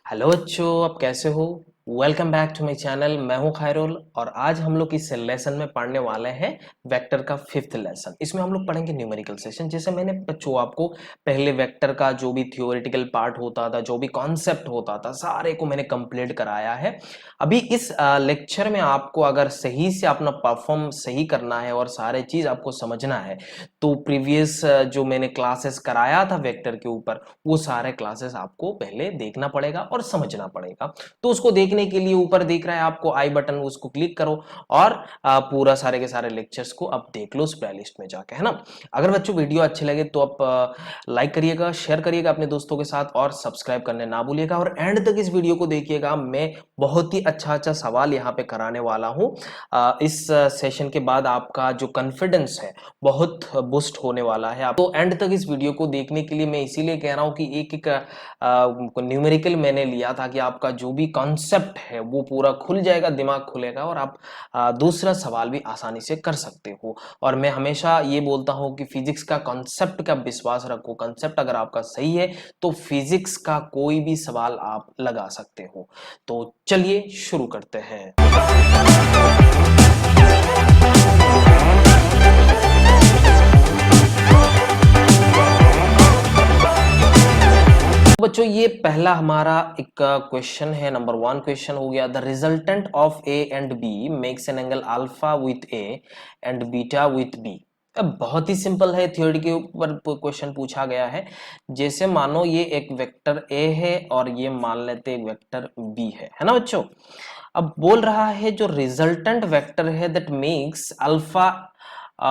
Hello बच्चों, आप कैसे हो। Welcome back to my channel. मैं हूं खैरुल और आज हम लोग इस लेसन में पढ़ने वाले हैं वेक्टर का फिफ्थ लेसन। इसमें हम लोग पढ़ेंगे न्यूमेरिकल सेशन। जैसे मैंने बच्चों आपको पहले वेक्टर का जो भी थियोरेटिकल पार्ट होता था, जो भी कॉन्सेप्ट होता था, सारे को मैंने कंप्लीट कराया है। अभी इस लेक्चर में आपको अगर सही से अपना परफॉर्म सही करना है और सारे चीज आपको समझना है तो प्रीवियस जो मैंने क्लासेस कराया था वेक्टर के ऊपर, वो सारे क्लासेस आपको पहले देखना पड़ेगा और समझना पड़ेगा। तो उसको देखने के लिए ऊपर दिख रहा है आपको आई बटन, उसको क्लिक करो और पूरा सारे के सारे लेक्चर्स को आप देख लो उस प्लेलिस्ट में जाके, है ना। अगर बच्चों वीडियो अच्छे लगे तो आप लाइक करिएगा, शेयर करिएगा अपने दोस्तों के साथ और सब्सक्राइब करने ना भूलिएगा और एंड तक इस वीडियो को देखिएगा। मैं बहुत ही अच्छा अच्छा सवाल यहाँ पे कराने वाला हूँ। इस सेशन के बाद आपका जो कॉन्फिडेंस है बहुत बूस्ट होने वाला है। तो एंड तक इस वीडियो को देखने के लिए मैं इसीलिए कह रहा हूँ कि एक एक न्यूमेरिकल मैंने लिया था कि आपका जो भी कॉन्सेप्ट है वो पूरा खुल जाएगा, दिमाग खुलेगा और आप दूसरा सवाल भी आसानी से कर सकते हो। और मैं हमेशा ये बोलता हूँ कि फिजिक्स का कॉन्सेप्ट का विश्वास रखो। कॉन्सेप्ट अगर आपका सही है तो फिजिक्स का कोई भी सवाल आप लगा सकते हो। तो चलिए शुरू करते हैं। बच्चों ये पहला हमारा एक क्वेश्चन है, नंबर 1 क्वेश्चन हो गया। The resultant of a and b makes an angle alpha with a and beta with b. अब बहुत ही सिंपल है, थ्योरी के ऊपर क्वेश्चन पूछा गया है। जैसे मानो ये एक वेक्टर ए है और ये मान लेते एक वेक्टर बी है ना बच्चों। अब बोल रहा है जो रिजल्टेंट वेक्टर है that makes alpha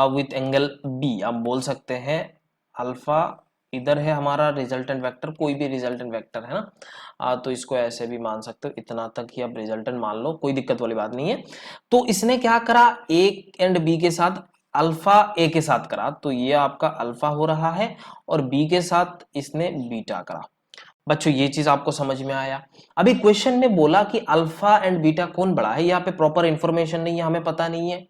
with angle b. आप बोल सकते हैं अल्फा इधर है हमारा रिजल्टेंट वेक्टर, कोई भी रिजल्टेंट वेक्टर है ना। तो इसको ऐसे भी मान सकते हो, इतना तक ही आप रिजल्टेंट मान लो, कोई दिक्कत वाली बात नहीं है। तो इसने क्या करा, ए एंड बी के साथ अल्फा ए के साथ करा, तो ये आपका अल्फा हो रहा है और बी के साथ इसने बीटा करा। बच्चों ये चीज आपको समझ में आया। अभी क्वेश्चन ने बोला कि अल्फा एंड बीटा कौन बड़ा है, यहाँ पे प्रॉपर इंफॉर्मेशन नहीं है, हमें पता नहीं है,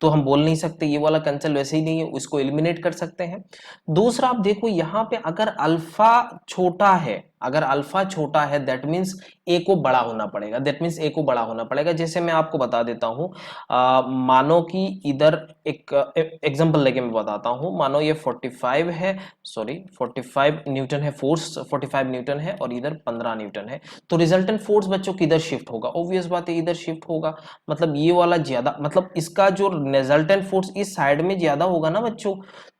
तो हम बोल नहीं सकते। ये वाला कैंसिल वैसे ही नहीं है, इसको एलिमिनेट कर सकते हैं। दूसरा आप देखो यहाँ पे अगर अल्फा छोटा है, अगर अल्फा छोटा है दैट मींस ए को बड़ा होना पड़ेगा, दैट मींस ए को बड़ा होना पड़ेगा। जैसे मैं आपको बता देता हूं, मानो कि इधर एक एग्जांपल लेके मैं बताता हूं। मानो ये 45 है, सॉरी 45 न्यूटन है, फोर्स 45 न्यूटन है और इधर 15 न्यूटन है। तो रिजल्टेंट फोर्स बच्चों किधर शिफ्ट होगा, ऑब्वियस बात है इधर शिफ्ट होगा। मतलब ये वाला ज्यादा, मतलब इसका जो रिजल्टेंट फोर्स इस साइड में ज्यादा होगा ना बच्चों।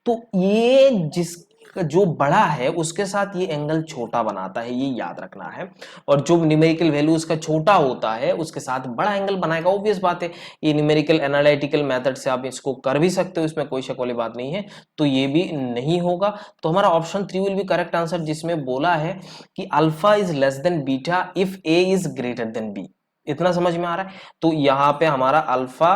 तो ये जिस जो बड़ा है उसके साथ ये एंगल छोटा बनाता है, ये याद रखना है। और जो न्यूमेरिकल वैल्यू उसका छोटा होता है उसके साथ बड़ा एंगल बनाएगा, ऑब्वियस बात है। ये न्यूमेरिकल एनालिटिकल मेथड से आप इसको कर भी सकते हो, इसमें कोई शक वाली बात नहीं है। तो ये भी नहीं होगा। तो हमारा option 3 will be correct answer, जिसमें बोला है कि alpha is less than beta if a is greater than b. इतना समझ में आ रहा है। तो यहाँ पे हमारा अल्फा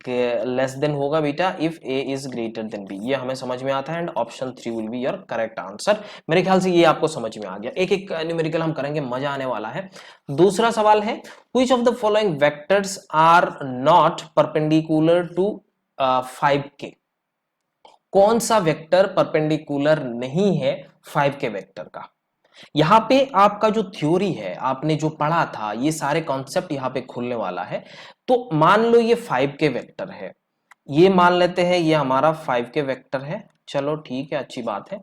लेस देन होगा beta if a is greater than b, ये हमें समझ में आता है and option 3 will be your correct answer. मेरे ख्याल से ये आपको समझ में आ गया। एक एक न्यूमेरिकल हम करेंगे, मजा आने वाला है। दूसरा सवाल है, which of the following vectors are not perpendicular to 5k। कौन सा वेक्टर परपेंडिकुलर नहीं है 5k वेक्टर का। यहाँ पे आपका जो थ्योरी है, आपने जो पढ़ा था, ये सारे कॉन्सेप्ट यहाँ पे खुलने वाला है। तो मान लो ये 5k वेक्टर है, ये मान लेते हैं ये हमारा 5k वेक्टर है। चलो ठीक है, अच्छी बात है।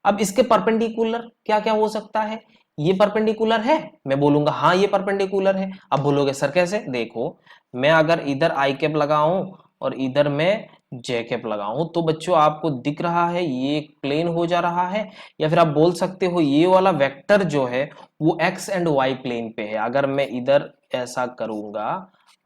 अब इसके परपेंडिकुलर क्या क्या हो सकता है। ये परपेंडिकुलर है, मैं बोलूंगा हाँ ये परपेंडिकुलर है। अब बोलोगे सर कैसे, देखो मैं अगर इधर आई कैप लगाऊं और इधर मैं जे कैप लगाऊं तो बच्चों आपको दिख रहा है ये एक प्लेन हो जा रहा है। या फिर आप बोल सकते हो ये वाला वेक्टर जो है वो एक्स एंड वाई प्लेन पे है। अगर मैं इधर ऐसा करूंगा,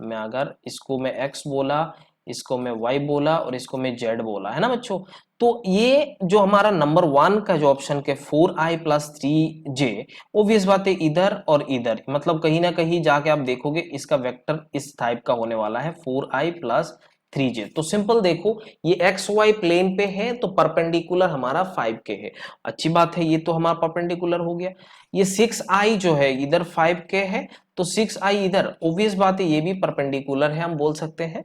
मैं अगर इसको मैं एक्स बोला, इसको मैं वाई बोला और इसको मैं जेड बोला, है ना बच्चों। तो ये जो हमारा नंबर 1 का जो ऑप्शन के 4i प्लस 3j, ऑब्वियस बात है इधर और इधर, मतलब कहीं ना कहीं जाके आप देखोगे इसका वेक्टर इस टाइप का होने वाला है 4i प्लस 3j। तो सिंपल देखो ये एक्स वाई प्लेन पे है तो परपेंडिकुलर हमारा 5k है। अच्छी बात है, ये तो हमारा परपेंडिकुलर हो गया। ये 6i जो है इधर 5k है तो 6i इधर, ऑब्वियस बात है ये भी परपेंडिकुलर है, हम बोल सकते हैं।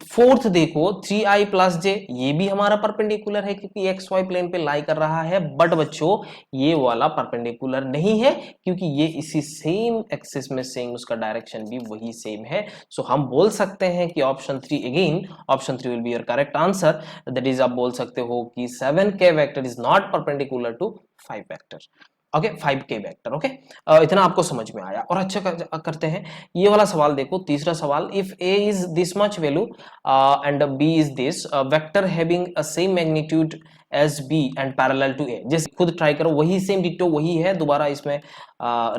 फोर्थ देखो 3i प्लस जे, ये भी हमारा परपेंडिकुलर है क्योंकि एक्स वाई प्लेन पे लाई कर रहा है, बट बच्चों ये वाला परपेंडिकुलर नहीं है क्योंकि ये इसी सेम एक्सिस में सेम, उसका डायरेक्शन भी वही सेम है। सो हम बोल सकते हैं कि option 3 again, option 3 will be your correct answer. That is आप बोल सकते हो कि 7k vector is not perpendicular to 5 vector. Okay 5k vector. Okay इतना आपको समझ में आया। और अच्छा करते हैं ये वाला सवाल देखो, तीसरा सवाल, if a is this much value and b is this vector having a same magnitude as b and parallel to a, जैसे खुद ट्राई करो, वही सेम डिट्टो वही है, दोबारा इसमें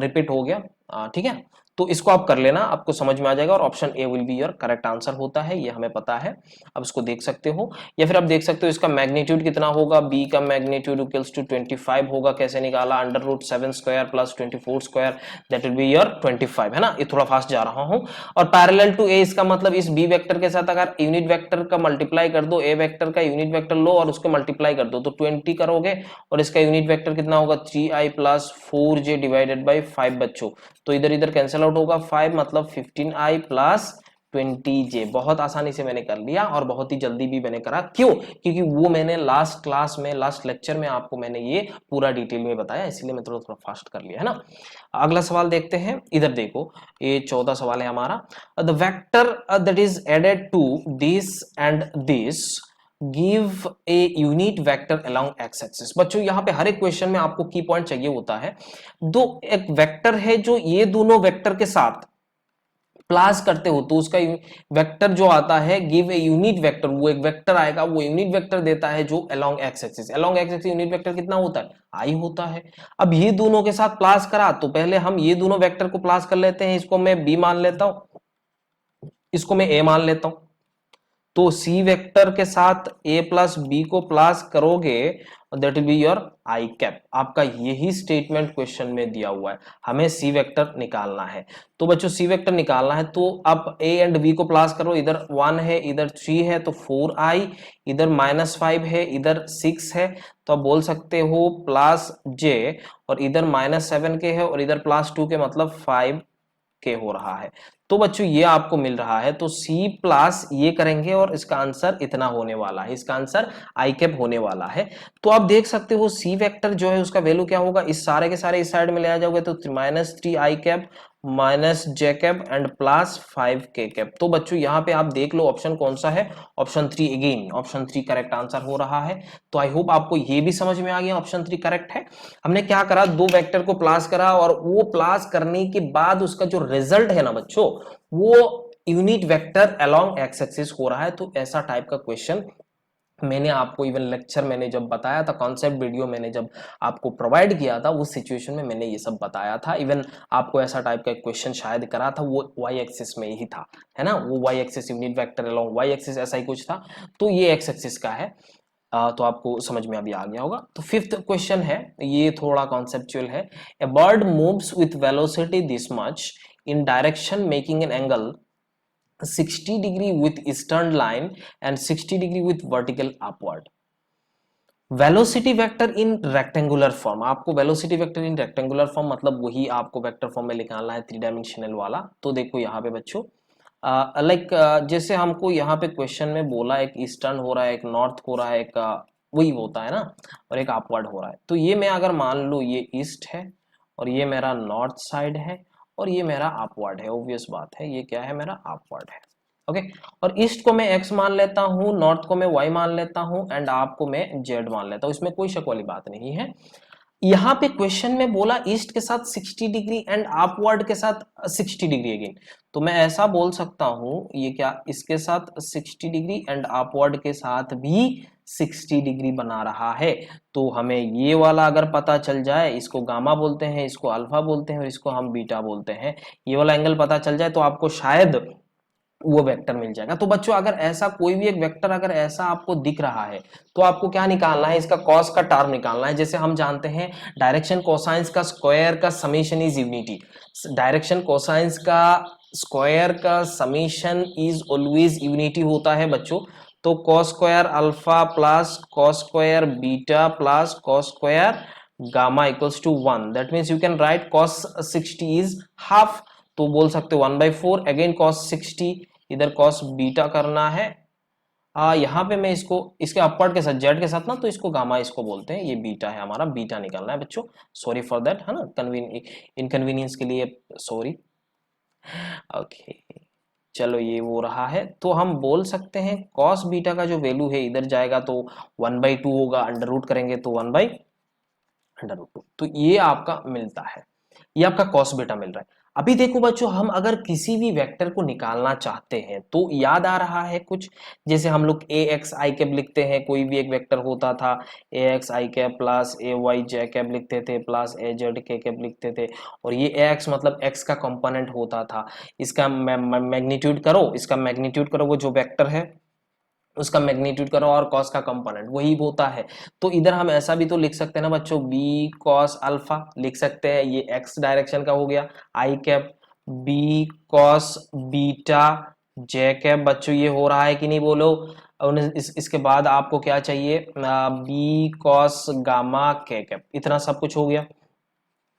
रिपीट हो गया, ठीक है। तो इसको आप कर लेना, आपको समझ में आ जाएगा और option A will be your correct answer होता है, ये हमें पता है। अब इसको देख सकते हो या फिर आप देख सकते हो इसका मैग्नीट्यूड कितना होगा, b का मैग्नीट्यूड इक्वल्स टू 25 होगा। कैसे निकाला, under root 7 square plus 24 square, that will be your 25 है ना। ये थोड़ा फास्ट जा रहा हूं। और पैरेलल टू ए, इसका मतलब इस b वेक्टर के साथ अगर यूनिट वेक्टर का मल्टीप्लाई कर दो, a वेक्टर का यूनिट वेक्टर लो और उसको मल्टीप्लाई कर दो तो 20 करोगे और इसका यूनिट वेक्टर कितना होगा 3i plus 4j divided by 5 बच्चों। तो इधर इधर कैंसिल आउट होगा, 5 मतलब 15i प्लस 20j। बहुत आसानी से मैंने कर लिया और बहुत ही जल्दी भी मैंने करा। क्यों? क्योंकि वो मैंने लास्ट क्लास में, लास्ट लेक्चर में आपको मैंने ये पूरा डिटेल में बताया, इसलिए मैं थोड़ा थोड़ा फास्ट कर लिया है ना। अगला सवाल देखते हैं, इधर देखो ये 14 सवाल है हमारा। The vector that is added to this and this give a unit vector along x axis. बच्चों यहाँ पे हर एक क्वेश्चन में आपको की पॉइंट चाहिए होता है। दो एक वेक्टर है जो ये दोनों वेक्टर के साथ प्लस करते हो तो उसका वेक्टर जो आता है गिव ए यूनिट वेक्टर, वो एक वेक्टर आएगा, वो यूनिट वेक्टर देता है जो along x axis. Along x axis unit vector कितना होता है, आई होता है। अब ये दोनों के साथ प्लस करा तो पहले हम ये दोनों वेक्टर को प्लस कर लेते हैं, इसको मैं बी मान लेता हूं, इसको मैं ए मान लेता हूं। तो सी वेक्टर के साथ a प्लस बी को प्लस करोगे that will be your I cap. आपका यही स्टेटमेंट क्वेश्चन में दिया हुआ है, हमें सी वेक्टर निकालना है। तो बच्चों सी वेक्टर निकालना है तो अब a एंड b को प्लस करो, इधर 1 है इधर 3 है तो 4i, इधर -5 है इधर 6 है, तो आप बोल सकते हो प्लस j, और इधर -7 के है और इधर +2 के, मतलब 5 के हो रहा है। तो बच्चों ये आपको मिल रहा है, तो C प्लस ये करेंगे और इसका आंसर इतना होने वाला है, इसका आंसर आई कैप होने वाला है। तो आप देख सकते हो C वेक्टर जो है उसका वैल्यू क्या होगा, इस सारे के सारे इस साइड में ले आ जाओगे तो -3i cap minus J cap and plus 5k cap. तो बच्चों यहाँ पे आप देख लो ऑप्शन कौन सा है, option 3 again, option 3 correct answer हो रहा है। तो आई होप आपको ये भी समझ में आ गया, ऑप्शन 3 करेक्ट है। हमने क्या करा, दो वेक्टर को प्लस करा और वो प्लस करने के बाद उसका जो रिजल्ट है ना बच्चों, वो unit vector along x axis हो रहा है। तो ऐसा टाइप का क्वेश्चन मैंने आपको इवन लेक्चर मैंने जब बताया था, कॉन्सेप्ट वीडियो मैंने जब आपको प्रोवाइड किया था, उस सिचुएशन में मैंने ये सब बताया था। इवन आपको ऐसा टाइप का क्वेश्चन शायद करा था, वो वाई एक्सिस में ही था, है ना, वो y axis unit vector along y axis ऐसा ही कुछ था। तो ये एक्स एक्सिस का है, तो आपको समझ में अभी आ गया होगा। तो फिफ्थ क्वेश्चन है, ये थोड़ा कॉन्सेप्चुअल है। A bird moves with velocity this much in direction making an angle 60 degree with eastern line and 60 degree with vertical upward. Velocity vector in rectangular form, आपको velocity vector in rectangular form मतलब वही आपको vector form में निकालना है, 3 dimensional वाला। तो देखो यहाँ पे बच्चों जैसे हमको यहाँ पे क्वेश्चन में बोला एक ईस्टर्न हो रहा है, एक नॉर्थ हो रहा है, एक वही होता है ना, और एक अपवर्ड हो रहा है। तो ये मैं अगर मान लूँ ये ईस्ट है और ये मेरा नॉर्थ साइड है और ये मेरा अपवर्ड है, ऑब्वियस बात है ये क्या है, मेरा अपवर्ड है। ओके और ईस्ट को मैं x मान लेता हूं, नॉर्थ को मैं y मान लेता हूं एंड आपको मैं z मान लेता हूं, इसमें कोई शक वाली बात नहीं है। यहाँ पे क्वेश्चन में बोला ईस्ट के साथ 60 डिग्री एंड अपवर्ड के साथ 60 डिग्री अगेन, तो मैं ऐसा बोल सकता हूं ये क्या, इसके साथ 60 डिग्री एंड अपवर्ड के साथ भी 60 डिग्री बना रहा है। तो हमें ये वाला अगर पता चल जाए, इसको गामा बोलते हैं, इसको अल्फा बोलते हैं और इसको हम बीटा बोलते हैं, ये वाला एंगल पता चल जाए तो आपको शायद वो वेक्टर मिल जाएगा। तो बच्चों अगर ऐसा कोई भी एक वेक्टर अगर ऐसा आपको दिख रहा है तो आपको क्या निकालना है, इसका कॉस का टर्म निकालना है। जैसे हम जानते हैं डायरेक्शन कोसाइंस का स्क्वायर का summation is unity, direction cosines का स्क्वायर का समेशन इज ऑलवेज यूनिटी होता है बच्चों। तो cos square alpha plus cos square beta plus cos square gamma equals to 1, that means you can write cos 60 is half, तो बोल सकते हो 1/4 अगेन कॉस 60 इधर कॉस बीटा करना है। यहाँ पे मैं इसको इसके अपवर्ड के साथ जेड के साथ ना, तो इसको गामा इसको बोलते हैं, ये बीटा है हमारा, बीटा निकालना है बच्चों। सॉरी फॉर दैट, है ना, इनकन्वीनियंस के लिए सॉरी। ओके, चलो ये वो रहा है, तो हम बोल सकते हैं कॉस बीटा का जो वैल्यू है इधर जाएगा तो 1/2 होगा, अंडर रूट करेंगे तो 1/√2, तो ये आपका मिलता है, ये आपका कॉस बीटा मिल रहा है। अभी देखो बच्चों, हम अगर किसी भी वेक्टर को निकालना चाहते हैं तो याद आ रहा है कुछ, जैसे हम लोग ए एक्स आई कैप लिखते हैं, कोई भी एक वेक्टर होता था, ए एक्स आई कैप प्लस ए वाई जे कैप लिखते थे प्लस ए जेड के कैप लिखते थे, और ये ए एक्स मतलब एक्स का कंपोनेंट होता था, इसका मैग्नीट्यूड करो, इसका मैग्नीट्यूड करो, वो जो वेक्टर है उसका मैग्नीट्यूड करो, और कॉस का कंपोनेंट वही होता है। तो इधर हम ऐसा भी तो लिख सकते हैं ना बच्चों, बी कॉस अल्फा लिख सकते हैं, ये एक्स डायरेक्शन का हो गया, आई कैप बी कॉस बीटा जे कैप, बच्चों ये हो रहा है कि नहीं बोलो। और इसके बाद आपको क्या चाहिए, बी कॉस गामा के कैप, इतना सब कुछ हो गया,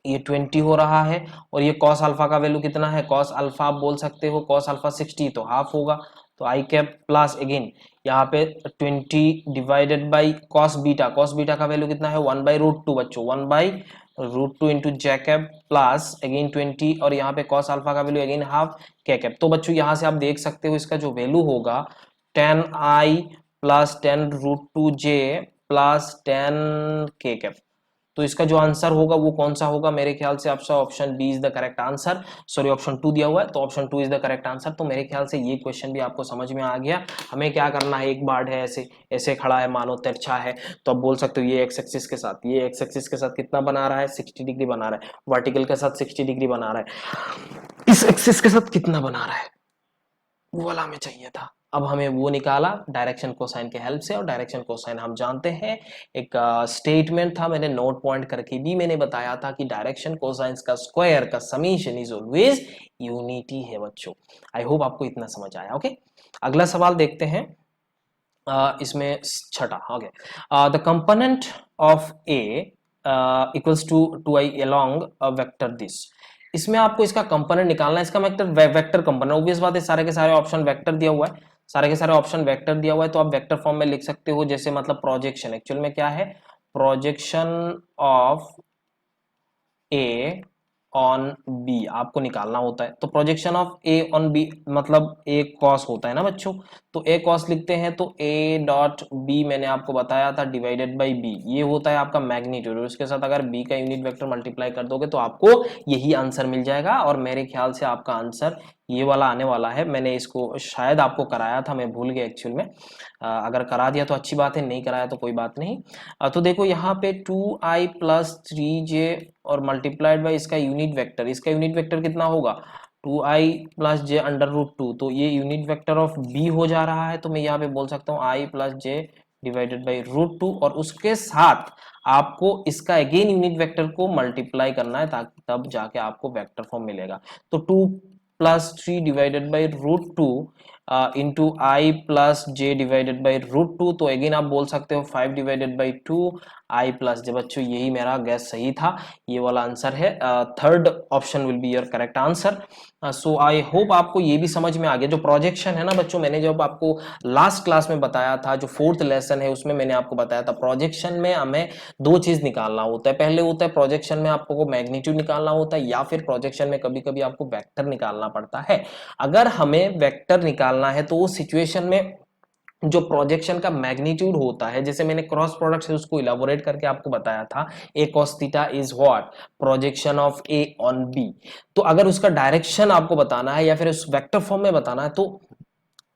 ये 20 हो रहा है, और ये कॉस अल्फा का वैल्यू कितना है, कॉस अल्फा आप बोल सकते हो, कॉस अल्फा 60 तो हाफ होगा, तो आई कैप प्लस अगेन यहाँ पे 20 डिवाइडेड बाई कॉस बीटा का वैल्यू कितना है 1/√2 बच्चों, 1/√2 इंटू जे कैप प्लस अगेन 20, और यहाँ पे कॉस अल्फा का वैल्यू अगेन हाफ के कैप। तो बच्चों यहाँ से आप देख सकते हो इसका जो वैल्यू होगा 10i प्लस 10√2j प्लस 10 के कैप। तो इसका जो आंसर होगा वो कौन सा होगा, मेरे ख्याल से आपका option b is the correct answer, sorry option 2 दिया हुआ है, तो option 2 is the correct answer. तो मेरे ख्याल से ये क्वेश्चन भी आपको समझ में आ गया। हमें क्या करना है, एक बार है ऐसे ऐसे खड़ा है, मानो तिरछा है, तो आप बोल सकते हो ये एक्स एक्सिस के साथ, ये एक्स एक्सिस के साथ कितना बना रहा है 60 डिग्री बना रहा है, वर्टिकल के साथ 60 डिग्री बना रहा है, इस एक्सिस के साथ कितना बना रहा है वो वाला हमें चाहिए था। अब हमें वो निकाला डायरेक्शन कोसाइन के हेल्प से, और डायरेक्शन कोसाइन हम जानते हैं, एक स्टेटमेंट था, मैंने नोट पॉइंट करके भी मैंने बताया था कि डायरेक्शन कोसाइंस का स्क्वायर का समीशन इज ऑलवेज यूनिटी है बच्चों। आई होप आपको इतना समझ आया। ओके, अगला सवाल देखते हैं, इसमें छठा, okay, the component of a equals to 2i along a vector this. इसमें आपको इसका कंपोनेंट निकालना है, इसका वेक्टर कंपोनेंट, ऑब्वियस बात है, सारे के सारे ऑप्शन वेक्टर दिया हुआ है, सारे के सारे ऑप्शन वेक्टर दिया हुआ है, तो आप वेक्टर फॉर्म में लिख सकते हो, जैसे मतलब प्रोजेक्शन, एक्चुअल में क्या है, projection of A on b आपको निकालना होता है। तो projection of A on b मतलब ए कॉस होता है ना बच्चों, तो ए कॉस लिखते हैं, तो ए डॉट बी मैंने आपको बताया था डिवाइडेड बाई बी, ये होता है आपका मैग्नीट्यूड, और उसके साथ अगर बी का यूनिट वेक्टर मल्टीप्लाई कर दोगे तो आपको यही आंसर मिल जाएगा। और मेरे ख्याल से आपका आंसर ये वाला आने वाला है, मैंने इसको शायद आपको कराया था, मैं भूल गया एक्चुअल में, अगर करा दिया तो अच्छी बात है, नहीं कराया तो कोई बात नहीं। तो देखो यहाँ पे 2i प्लस 3j और मल्टीप्लाइड बाई इसका यूनिट वेक्टर, इसका यूनिट वेक्टर कितना होगा 2i प्लस जे √2, तो ये यूनिट वेक्टर ऑफ b हो जा रहा है, तो मैं यहाँ पे बोल सकता हूँ i plus J divided by √2, और उसके साथ आपको इसका अगेन यूनिट वेक्टर को मल्टीप्लाई करना है, ताकि तब जाके आपको वेक्टर फॉर्म मिलेगा। तो 2 plus 3 divided by √2 into I plus J divided by √2, तो अगेन आप बोल सकते हो 5 डिवाइडेड बाई 2 आई प्लस जे। बच्चों यही मेरा गैस सही था, ये वाला आंसर है, third option will be your correct answer. So I hope आपको ये भी समझ में आ गया। जो प्रोजेक्शन है ना बच्चों, मैंने जब आपको लास्ट क्लास में बताया था, जो 4th लेसन है उसमें मैंने आपको बताया था, प्रोजेक्शन में हमें दो चीज निकालना होता है। पहले होता है प्रोजेक्शन में आपको मैग्नीट्यूड निकालना होता है, या फिर प्रोजेक्शन में कभी कभी आपको वेक्टर निकालना पड़ता है। अगर हमें वेक्टर निकालना है तो उस सिचुएशन में जो प्रोजेक्शन का मैग्नीट्यूड होता है, जैसे मैंने क्रॉस प्रोडक्ट से उसको इलाबोरेट करके आपको बताया था, A cos theta is what projection of A on B. तो अगर उसका डायरेक्शन आपको बताना है या फिर उस वेक्टर फॉर्म में बताना है, तो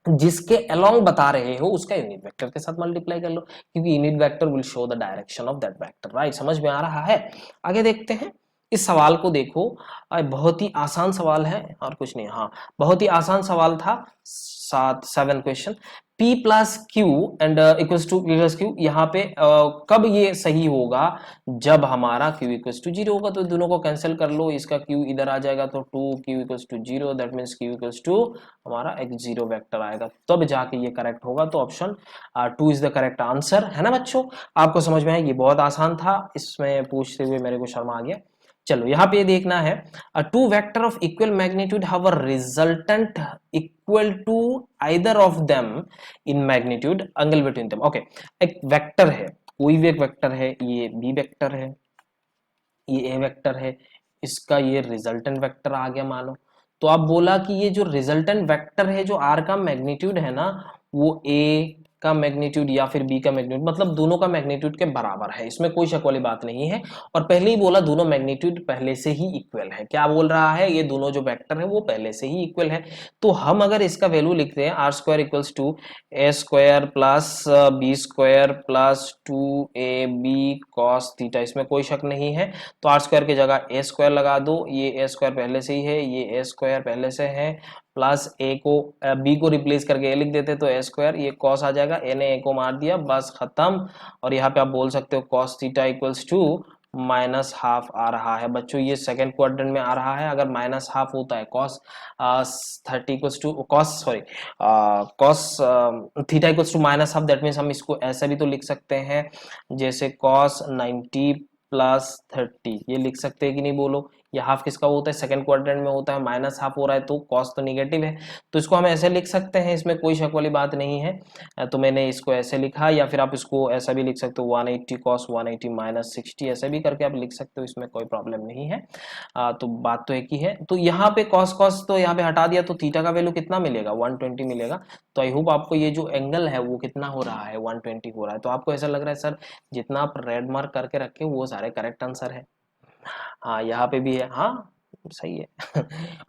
जिसके अलोंग बता रहे हो उसका यूनिट वेक्टर के साथ मल्टीप्लाई कर लो, क्योंकि unit vector will show the direction of that vector. Right, समझ में आ रहा है। आगे देखते हैं, इस सवाल को देखो, बहुत ही आसान सवाल है और कुछ नहीं, हाँ बहुत ही आसान सवाल था, 7 question. P plus q and equals to P plus q, यहाँ पे कब ये सही होगा, जब हमारा Q इक्वल्स टू 0 होगा। तो दोनों को कैंसिल कर लो, इसका Q इधर आ जाएगा, तो 2Q equals to 0, that means Q equals to हमारा x0 वेक्टर आएगा, तब जाके ये करेक्ट होगा। तो option 2 is the correct answer, है ना बच्चों। आपको समझ में आया, ये बहुत आसान था, इसमें पूछते हुए मेरे को शर्म आ गया। चलो यहाँ पे ये देखना है, two vector of equal magnitude have a resultant equal to either of them in magnitude, angle between them. Okay, एक वेक्टर है, कोई भी एक वेक्टर है, ये बी वेक्टर है, ये ए वेक्टर है, इसका ये रिजल्टेंट वेक्टर आ गया मानो। तो आप बोला कि ये जो रिजल्टेंट वेक्टर है, जो आर का मैग्नीट्यूड है ना, वो ए का मैग्नीट्यूड या फिर बी का मैग्नीट्यूड, मतलब दोनों का मैग्नीट्यूड के बराबर है, इसमें कोई शक वाली बात नहीं है। और पहले ही बोला दोनों मैग्नीट्यूड पहले से ही इक्वल है। क्या बोल रहा है, ये दोनों जो वेक्टर है वो पहले से ही इक्वल है। तो हम अगर इसका वैल्यू लिखते हैं r square equals to a square plus b square plus 2ab cos theta, इसमें कोई शक नहीं है। तो आर स्क्वायर की जगह ए स्क्वायर लगा दो, ये ए स्क्वायर पहले से ही है, ये ए स्क्वायर पहले से है, प्लस ए को बी को रिप्लेस करके ए लिख देते तो ए स्क्वायर, ये कॉस आ जाएगा, ए ने ए को मार दिया, बस खत्म। और यहाँ पे आप बोल सकते हो cos theta equals to minus half आ रहा है। बच्चों ये सेकंड क्वाड्रेंट में आ रहा है, अगर माइनस हाफ होता है cos 30 equals to cos theta equals to minus half, that means हम इसको ऐसा भी तो लिख सकते हैं जैसे कॉस 90 प्लस 30, ये लिख सकते हैं कि नहीं बोलो। ये हाफ किसका होता है, सेकंड क्वाड्रेंट में होता है, माइनस हाफ हो रहा है तो कॉस तो निगेटिव है, तो इसको हम ऐसे लिख सकते हैं, इसमें कोई शक वाली बात नहीं है। तो मैंने इसको ऐसे लिखा, या फिर आप इसको ऐसा भी लिख सकते हो 180 कॉस 180 माइनस 60, ऐसे भी करके आप लिख सकते हो, इसमें कोई प्रॉब्लम नहीं है। तो बात तो एक ही है। तो यहाँ पे कॉस कॉस तो यहाँ पे हटा दिया, तो थीटा का वैल्यू कितना मिलेगा, 120 मिलेगा। तो आई होप आपको ये जो एंगल है वो कितना हो रहा है, 120 हो रहा है। तो आपको ऐसा लग रहा है सर जितना आप रेड मार्क करके रखे वो सारे करेक्ट आंसर है। हाँ यहाँ पे भी है, हाँ सही है।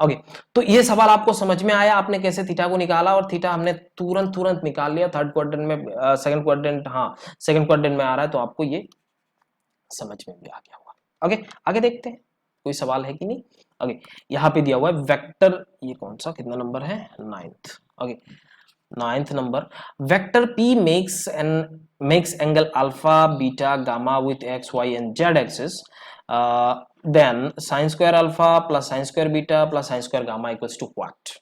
ओके, तो ये सवाल आपको समझ में आया, आपने कैसे थीटा को निकाला, और थीटा हमने तुरंत निकाल लिया थर्ड क्वाड्रेंट में, सेकंड क्वाड्रेंट, हाँ सेकंड क्वाड्रेंट में आ रहा है, तो आपको ये समझ में भी आ गया होगा। ओके, आगे देखते हैं कोई सवाल है कि नहीं। ओके, यहाँ पे दिया हुआ है वेक्टर, ये कौन सा कितना नंबर है, 9th। Okay, 9th number, vector P makes angle alpha, beta, gamma with x, y and z axis. Then sin square alpha plus sin square beta plus sin square gamma equals to what?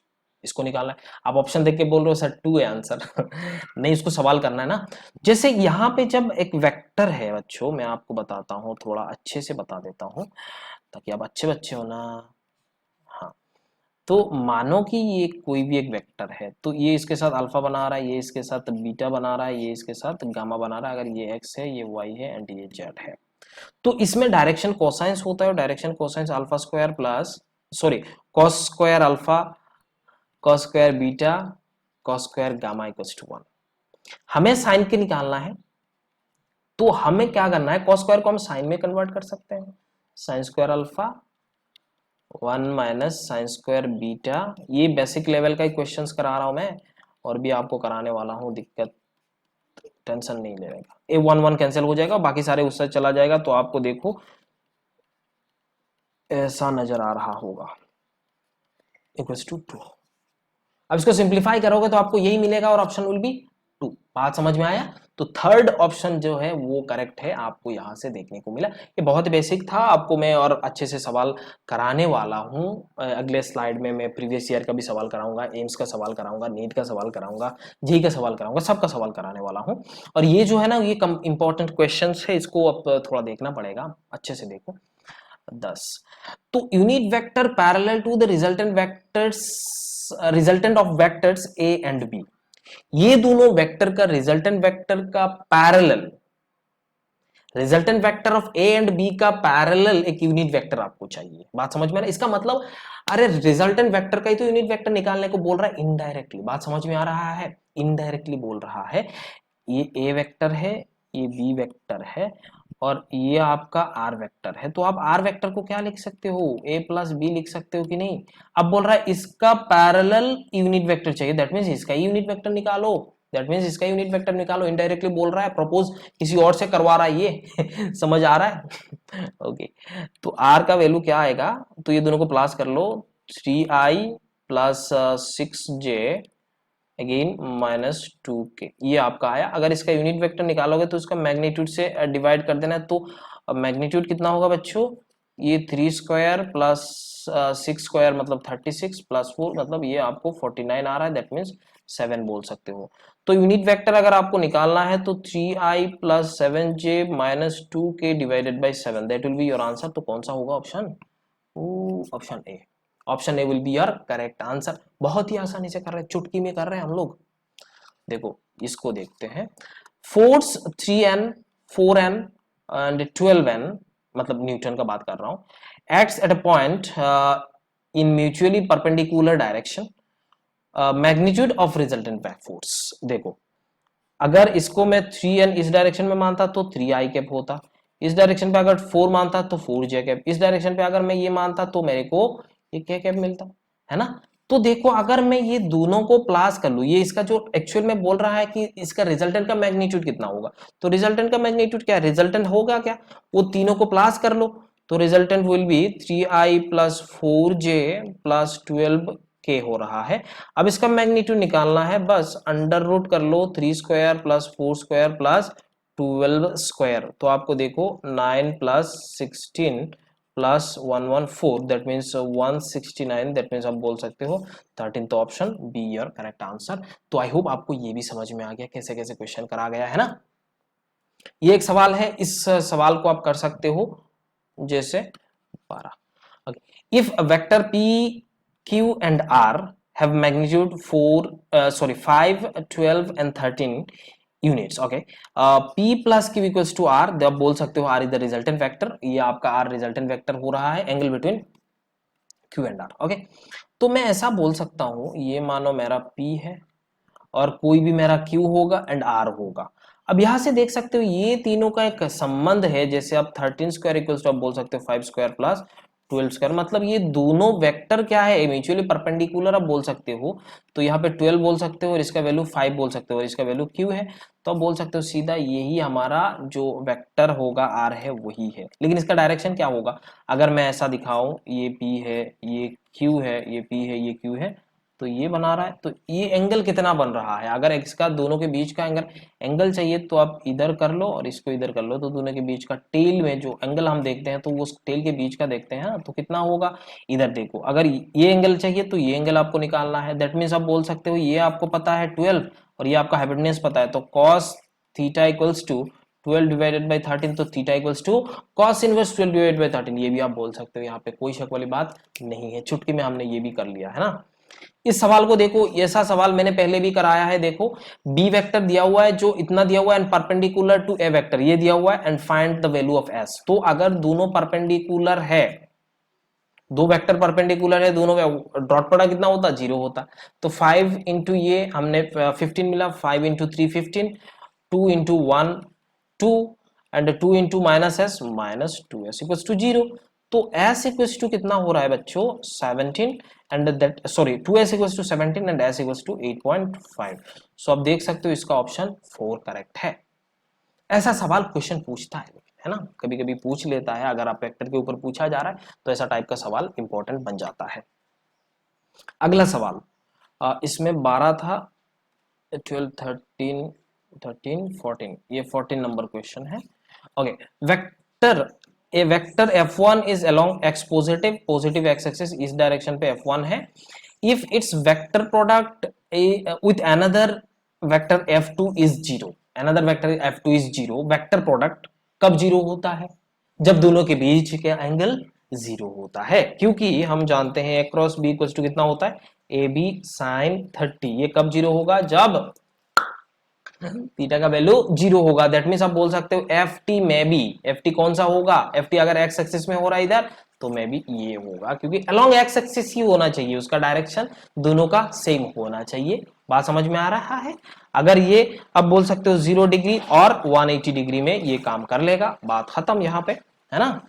इसको निकालना है। आप option देख के बोल रहे हो sir 2 है आंसर। नहीं, इसको सवाल करना है ना। जैसे यहाँ पे जब एक वेक्टर है बच्चों, मैं आपको बताता हूँ, थोड़ा अच्छे से बता देता हूँ ताकि आप अच्छे बच्चे हो ना। हाँ, तो मानो कि ये कोई भी एक वेक्टर है, तो ये इसके साथ अल्फा बना रहा है, ये इसके साथ बीटा बना रहा है, ये इसके साथ गामा बना रहा है, अगर ये एक्स है, ये वाई है एंड ये जेड है, तो इसमें डायरेक्शन कोसाइंस होता है, और direction cosines alpha square plus cos square alpha cos square beta cos square gamma equals to 1। हमें साइन के निकालना है, तो हमें क्या करना है, कॉस स्क्वायर को हम साइन में कन्वर्ट कर सकते हैं, sine square alpha 1 minus sine square beta. ये बेसिक लेवल का ही क्वेश्चंस करा रहा हूं मैं, और भी आपको कराने वाला हूं, दिक्कत टेंशन नहीं लेगा। ए 1 कैंसिल हो जाएगा, बाकी सारे उससे चला जाएगा, तो आपको देखो ऐसा नजर आ रहा होगा, इक्वल्स टू 2। अब इसको सिंप्लीफाई करोगे तो आपको यही मिलेगा, और ऑप्शन विल बी 2। बात समझ में आया। तो थर्ड ऑप्शन जो है वो करेक्ट है, आपको यहां से देखने को मिला। ये बहुत बेसिक था, आपको मैं और अच्छे से सवाल कराने वाला हूं। अगले स्लाइड में मैं प्रीवियस ईयर का भी सवाल कराऊंगा, एम्स का सवाल कराऊंगा, नीट का सवाल कराऊंगा, जेई का सवाल कराऊंगा, सबका सवाल कराने वाला हूं। और ये जो है ना, ये इंपॉर्टेंट क्वेश्चन है, इसको अब थोड़ा देखना पड़ेगा, अच्छे से देखो। 10, तो unit vector parallel to the resultant of vectors a and b, ये दोनों वेक्टर का रिजल्टेंट वेक्टर का parallel, resultant vector of a and b का पैरेलल एक यूनिट वेक्टर आपको चाहिए। बात समझ में आ रहा है? इसका मतलब अरे रिजल्टेंट वेक्टर का ही तो यूनिट वेक्टर निकालने को बोल रहा है इनडायरेक्टली। बात समझ में आ रहा है? इनडायरेक्टली बोल रहा है, ये ए वेक्टर है, ये बी वेक्टर है, और ये आपका आर वेक्टर है। तो आप आर वेक्टर को क्या लिख सकते हो, ए प्लस बी लिख सकते हो कि नहीं। अब बोल रहा है इसका पैरेलल यूनिट वेक्टर चाहिए, दैट मीन्स इसका यूनिट वेक्टर निकालो, दैट मीन्स इसका यूनिट वेक्टर निकालो। इनडायरेक्टली बोल रहा है, प्रपोज किसी और से करवा रहा है ये। समझ आ रहा है? ओके, तो आर का वैल्यू क्या आएगा, तो ये दोनों को प्लस कर लो, 3i plus 6j again minus 2k, ये आपका आया। अगर इसका यूनिट वेक्टर निकालोगे तो इसका मैग्नीट्यूड से डिवाइड कर देना है, तो मैग्नीट्यूड कितना होगा बच्चों, ये 3 स्क्वायर प्लस 6 स्क्वायर मतलब 36 प्लस 4 मतलब ये आपको 49 आ रहा है, दैट मीन्स 7 बोल सकते हो। तो यूनिट वेक्टर अगर आपको निकालना है तो 3i plus 7j minus 2k divided by 7, that will be your answer. तो कौन सा होगा option? Option A. Option A will be your correct answer. बहुत ही आसानी से कर रहे हैं, चुटकी में कर रहे हैं हम लोग। देखो इसको देखते हैं। Force 3n 4n and 12n, मतलब न्यूटन का बात कर रहा हूं, acts at a point in mutually perpendicular direction, magnitude of resultant back force. देखो अगर इसको मैं 3n इस डायरेक्शन में मानता तो 3i कैप होता, इस डायरेक्शन पे अगर 4 मानता तो 4j कैप, इस डायरेक्शन पे अगर मैं ये मानता तो मेरे को ये क्या कैप मिलता है ना। तो देखो अगर मैं ये दोनों को प्लस कर लूं, ये इसका जो एक्चुअल में बोल रहा है कि इसका रिजल्टेंट का मैग्नीट्यूड कितना होगा, तो रिजल्टेंट का मैग्नीट्यूड क्या है, रिजल्टेंट होगा क्या, वो तीनों को प्लस कर लो, तो resultant will be 3i plus 4j plus 12k हो रहा है। अब इसका मैग्नीट्यूड निकालना है, बस अंडर रूट कर लो 3 square plus 4 square plus 12 square, तो आपको देखो 9 plus 16 plus 114, that means 169, that means आप बोल सकते हो 13, तो option B your correct answer. तो आई होप आपको ये भी समझ में आ गया कैसे कैसे क्वेश्चन करा गया है ना। ये एक सवाल है, इस सवाल को आप कर सकते हो जैसे 12। If vector p q and r have magnitude 5 12 and 13 units, okay, p plus q equals to r, आप बोल सकते हो r is the resultant vector, ये आपका r रिजल्टेंट वेक्टर हो रहा है, angle between q and r, okay. तो मैं ऐसा बोल सकता हूं, ये मानो मेरा p है और कोई भी मेरा q होगा एंड r होगा। अब यहां से देख सकते हो ये तीनों का एक संबंध है, जैसे आप 13 स्क्वायर इक्वल्स टू आप बोल सकते हो 5 स्क्वायर प्लस 12 स्क्वायर, मतलब ये दोनों वेक्टर क्या है, म्यूचुअली परपेंडिकुलर आप बोल सकते हो। तो यहाँ पे 12 बोल सकते हो और इसका वैल्यू 5 बोल सकते हो और इसका वैल्यू q है, तो आप बोल सकते हो सीधा यही हमारा जो वेक्टर होगा r है वही है। लेकिन इसका डायरेक्शन क्या होगा, अगर मैं ऐसा दिखाऊं, ये p है, ये q है, ये p है, ये q है, तो ये बना रहा है, तो ये एंगल कितना बन रहा है, अगर इसका दोनों के बीच का एंगल चाहिए तो आप इधर कर लो और इसको इधर कर लो, तो दोनों के बीच का टेल में जो एंगल हम देखते हैं तो वो टेल के बीच का देखते हैं, तो कितना होगा, इधर देखो अगर ये एंगल चाहिए तो ये एंगल आपको निकालना है, दैट मीन्स आप बोल सकते हो ये आपको पता है 12 और ये आपका हाइपोटेन्यूज पता है, तो cos theta equals to 12 divided by 13, तो theta equals to cos inverse 12 divided by 13, ये भी आप बोल सकते हो, यहाँ पे कोई शक वाली बात नहीं है, चुटकी में हमने ये भी कर लिया है ना। इस सवाल को देखो, ऐसा सवाल मैंने पहले भी कराया है, देखो बी वेक्टर दिया हुआ है जो इतना दिया हुआ है and perpendicular to a vector, ये दिया हुआ है and find the value of s. तो अगर दोनों परपेंडिकुलर है, दो वेक्टर परपेंडिकुलर है, दोनों डॉट प्रोडक्ट कितना होता, 0 होता, तो 5 इंटू ये हमने 15 मिला, 5 into 3 15, 2 into 1 2 and 2 into minus s 2s equals to 0। तो s इक्वल्स टू कितना हो रहा है बच्चों, 17 and that sorry 2s equals to 17 and s equals to 8.5। So आप देख सकते हो इसका ऑप्शन 4 करेक्ट है। ऐसा सवाल क्वेश्चन पूछता है ना, कभी कभी पूछ लेता है, अगर आप वेक्टर के ऊपर पूछा जा रहा है तो ऐसा टाइप का सवाल इंपॉर्टेंट बन जाता है। अगला सवाल, इसमें 12 था, 12 13 13 14, ये 14 नंबर क्वेश्चन है, okay. Vector A vector f1 is along x positive positive x axis, इस डायरेक्शन पे f1 है, if it's vector product with another vector f2 is 0, another vector f2 is 0, vector product कब 0 होता है, जब दोनों के बीच का एंगल 0 होता है, क्योंकि हम जानते हैं a cross b equals to कितना होता है, ab sin 30, ये कब 0 होगा, जब थीटा का वैल्यू 0 होगा, दैट मींस आप बोल सकते हो एफ टी में भी, एफ टी कौन सा होगा, एफ टी अगर एक्स एक्सिस में हो रहा है इधर तो में भी ये होगा, क्योंकि अलोंग एक्स एक्सिस ही होना चाहिए, उसका डायरेक्शन दोनों का सेम होना चाहिए। बात समझ में आ रहा है, अगर ये अब बोल सकते हो 0 डिग्री और 180 डिग्री में ये काम कर लेगा, बात खत्म यहाँ पे, है ना।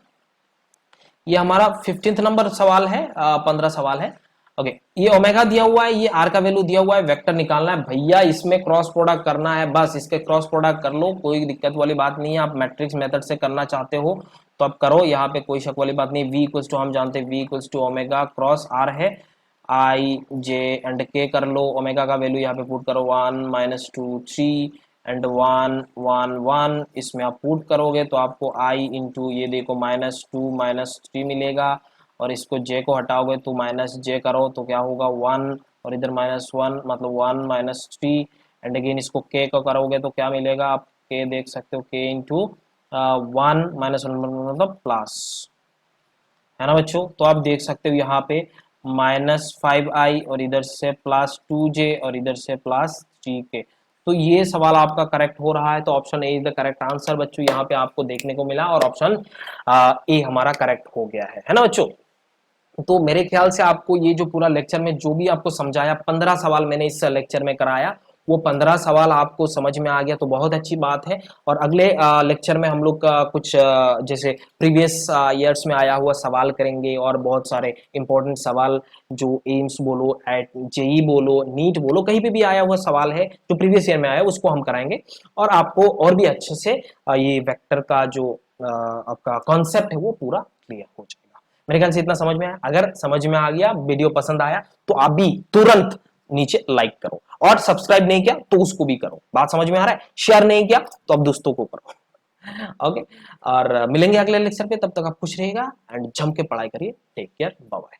ये हमारा 15th नंबर सवाल है, 15 सवाल है, ओके। ये ओमेगा दिया हुआ है, ये आर का वैल्यू दिया हुआ है, वेक्टर निकालना है भैया, इसमें क्रॉस प्रोडक्ट करना है, बस इसके क्रॉस प्रोडक्ट कर लो, कोई दिक्कत वाली बात नहीं है। आप मैट्रिक्स मेथड से करना चाहते हो तो आप करो, यहाँ पे कोई शक वाली बात नहीं। v इक्वल्स टू हम जानते हैं v equals to omega cross r है, i j एंड k कर लो, ओमेगा का वैल्यू यहाँ पे पुट करो 1 -2 3 एंड 1 1 1, इसमें आप पुट करोगे तो आपको i इंटू ये देखो -2 -3 मिलेगा, और इसको j को हटाओगे तो -j करो तो क्या होगा 1 और इधर -1 मतलब 1 -3 एंड अगेन इसको k का करोगे तो क्या मिलेगा, आप k देख सकते हो, k इंटू 1 -1 मतलब प्लस, है ना बच्चों। तो आप देख सकते हो यहाँ पे -5i और इधर से +2j और इधर से +3k। तो ये सवाल आपका करेक्ट हो रहा है, तो option A is the correct answer बच्चों, यहाँ पे आपको देखने को मिला और ऑप्शन ए हमारा करेक्ट हो गया है ना बच्चों। तो मेरे ख्याल से आपको ये जो पूरा लेक्चर में जो भी आपको समझाया, 15 सवाल मैंने इस लेक्चर में कराया, वो 15 सवाल आपको समझ में आ गया तो बहुत अच्छी बात है। और अगले लेक्चर में हम लोग का कुछ जैसे प्रीवियस ईयर्स में आया हुआ सवाल करेंगे और बहुत सारे इंपॉर्टेंट सवाल जो एम्स बोलो, एट जेई बोलो, नीट बोलो, कहीं पे भी आया हुआ सवाल है जो प्रीवियस ईयर में आया उसको हम कराएंगे और आपको और भी अच्छे से ये वेक्टर का जो आपका कॉन्सेप्ट है वो पूरा क्लियर हो जाएगा। मेरे ख्याल से इतना समझ में आया। अगर समझ में आ गया, वीडियो पसंद आया तो आप भी तुरंत नीचे लाइक करो और सब्सक्राइब नहीं किया तो उसको भी करो। बात समझ में आ रहा है? शेयर नहीं किया तो अब दोस्तों को करो। ओके, और मिलेंगे अगले लेक्चर पे, तब तक आप खुश रहिएगा एंड जम के पढ़ाई करिए। Take care, bye bye.